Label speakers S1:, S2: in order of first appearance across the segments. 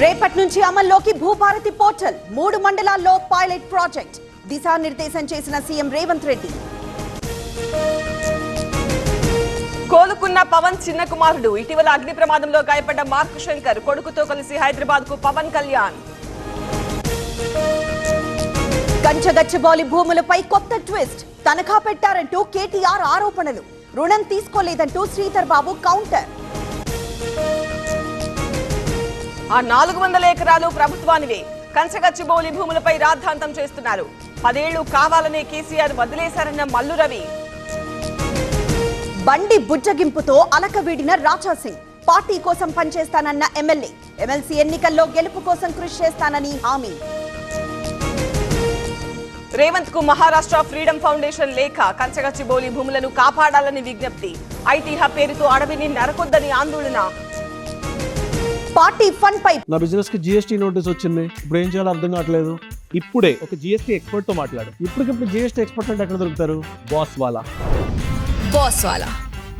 S1: రేపటి నుంచి అమల్లోకి భూభారతి పోర్టల్ 3 మండలాల్లో పైలట్ ప్రాజెక్ట్ దిశానిర్దేశం చేసిన సీఎం రేవంత్ రెడ్డి.
S2: కోలుకున్న పవన్ చిన్న కుమారుడు. ఇటీవల అగ్ని ప్రమాదంలో గాయపడ్డ మార్క్ శంకర్ కొడుకుతో కలిసి హైదరాబాద్ కు పవన్ కళ్యాణ్.
S1: కంచగచ్చిబౌలి భూములపై కొత్త ట్విస్ట్. తనఖా పెట్టారంటూ కేటీఆర్ ఆరోపణలు. రుణం తీసుకోలేదంటూ శ్రీధర్ బాబు కౌంటర్.
S2: ఆ 400 ఎకరాలు ప్రభుత్వానివే. కంచగచ్చిబౌలి భూములపై రాద్ధాంతం చేస్తున్నారు. 10 ఏళ్లు కావాలనే కేసీఆర్ వదిలేశారన్న మల్లు రవి.
S1: బండి బుజ్జగింపుతో అలకవీడిన రాజా సింగ్. పార్టీ కోసం పనిచేస్తానన్న ఎమ్మెల్యే. ఎమ్మెల్సీ ఎన్నికల్లో గెలుపు కోసం కృషి చేస్తానని హామీ.
S2: రేవంత్ కు మహారాష్ట్ర ఫ్రీడమ్ ఫౌండేషన్ లేఖ. కంచగచ్చిబౌలి భూములను కాపాడాలని విజ్ఞప్తి. ఐటీ హబ్ పేరుతో అడవిని నరకొద్దని ఆందోళన.
S1: పార్టీ ఫండ్ పై
S3: నా బిజినెస్ కి జిఎస్టీ నోటీస్ వచ్చింది. ఇప్పుడు ఏం చేయాలో అర్థం కావట్లేదు. ఇప్పుడే ఒక జిఎస్టీ ఎక్స్పర్ట్ తో మాట్లాడు. ఇప్పటికిప్పుడు జిఎస్టీ ఎక్స్పర్ట్ అంటే ఎక్కడ దొరుకుతారు? బాస్ వాలా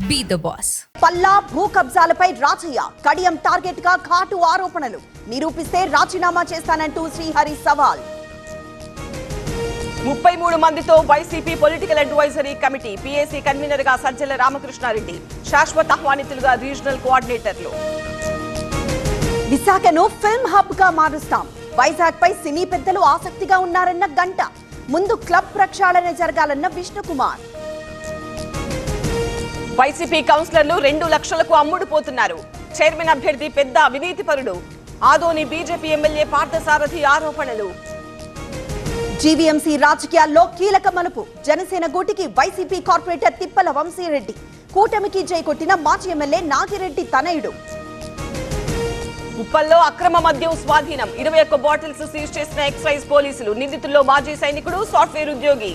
S4: బీ ద బాస్.
S1: పల్లా భూ కబ్జాలపై రాజయ్య. కడియం టార్గెట్ గా ఘాటు ఆరోపణలు. నిరూపిస్తే రాజీనామా చేస్తానంటూ శ్రీహరి సవాల్.
S2: 33 మందితో YCP political advisory committee. PAC convener గా సజ్జల రామకృష్ణారెడ్డి. శాశ్వత ఆహ్వానితులుగా రీజనల్ కోఆర్డినేటర్లు.
S1: విశాఖను ఫిల్మ్ హబ్ గా మారుస్తాం. వైజాగ్ పై సినీ పెద్దలు ఆసక్తిగా ఉన్నారన్న గంట. ముందు క్లబ్ ప్రక్షాళన జరగాలన్న విష్ణుకుమార్.
S2: వైసీపీ కౌన్సిలర్లు 2 లక్షలకు అమ్ముడుపోతున్నారు. చైర్మన్ అభ్యర్థి పెద్ద అవినీతిపరుడు. ఆదోని బీజేపీ ఎమ్మెల్యే పార్థసారథి ఆరోపణలు.
S1: జీవీఎంసీ రాజకీయాల్లో కీలక మలుపు. జనసేన గూటికి వైసీపీ కార్పొరేటర్ తిప్పల వంశీరెడ్డి. కూటమికి జై కొట్టిన మాజీ ఎమ్మెల్యే నాగిరెడ్డి తనయుడు.
S2: ఉప్పల్లో అక్రమ మద్యం స్వాధీనం. 21 బాటిల్స్ సీజ్ చేసిన ఎక్సైజ్ పోలీసులు. నిందితుల్లో మాజీ సైనికుడు, సాఫ్ట్వేర్ ఉద్యోగి.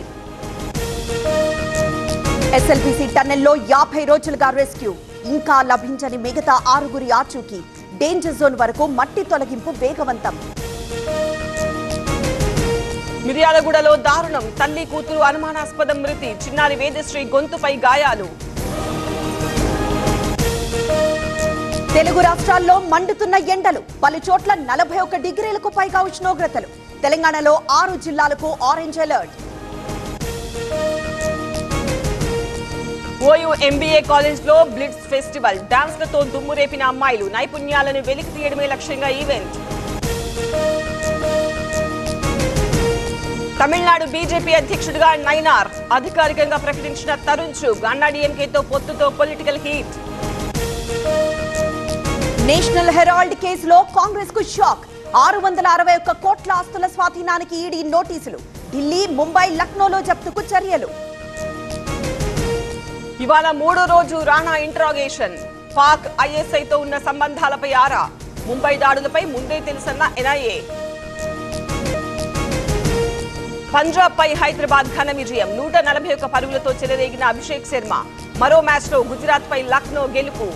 S1: ఎస్ఎల్బీసీ టన్నెల్లో 50 రోజులుగా రెస్క్యూ. ఇంకా లభించని మిగతా 6 ఆచూకీ. డేంజర్ జోన్ వరకు మట్టి తొలగింపు వేగవంతం.
S2: మిర్యాలగూడలో దారుణం. తల్లి కూతురు అనుమానాస్పద మృతి. చిన్నారి వేదశ్రీ గొంతుపై గాయాలు.
S1: తెలుగు రాష్ట్రాల్లో మండుతున్న ఎండలు. పలు చోట్ల 41 డిగ్రీలకు పైగా ఉష్ణోగ్రతలు. తెలంగాణలో 6 జిల్లాలకు orange alert.
S2: OU MBA college లో బ్లిట్స్ ఫెస్టివల్. డాన్స్లతో దుమ్ము రేపిన అమ్మాయిలు. నైపుణ్యాలను వెలికి తీయడమే లక్ష్యంగా ఈవెంట్. తమిళనాడు బీజేపీ అధ్యక్షుడిగా నైనార్. అధికారికంగా ప్రకటించిన తరుణ్ చుగ్. అన్నాడీఎంకేతో పొత్తుతో పొలిటికల్ హీట్.
S1: నేషనల్ హెరాల్డ్ కేసులో కాంగ్రెస్ కు షాక్. 661 కోట్ల ఆస్తుల స్వాధీనానికి ఈడీ నోటీసులు. ఢిల్లీ, ముంబై, లక్నోలో జప్తుకు చర్యలు.
S2: ఇవాళ 3వ రోజు రాణా ఇంట్రాగేషన్. పాక్ ఐఎస్ఐతో ఉన్న సంబంధాలపై ఆరా. ముంబై దాడులపై ముందే తెలుసన్న ఎన్ఐఏ. పంజాబ్ పై హైదరాబాద్ ఘన విజయం. 141 పరుగులతో చెలరేగిన అభిషేక్ శర్మ. మరో మ్యాచ్ లో గుజరాత్ పై లక్నో గెలుపు.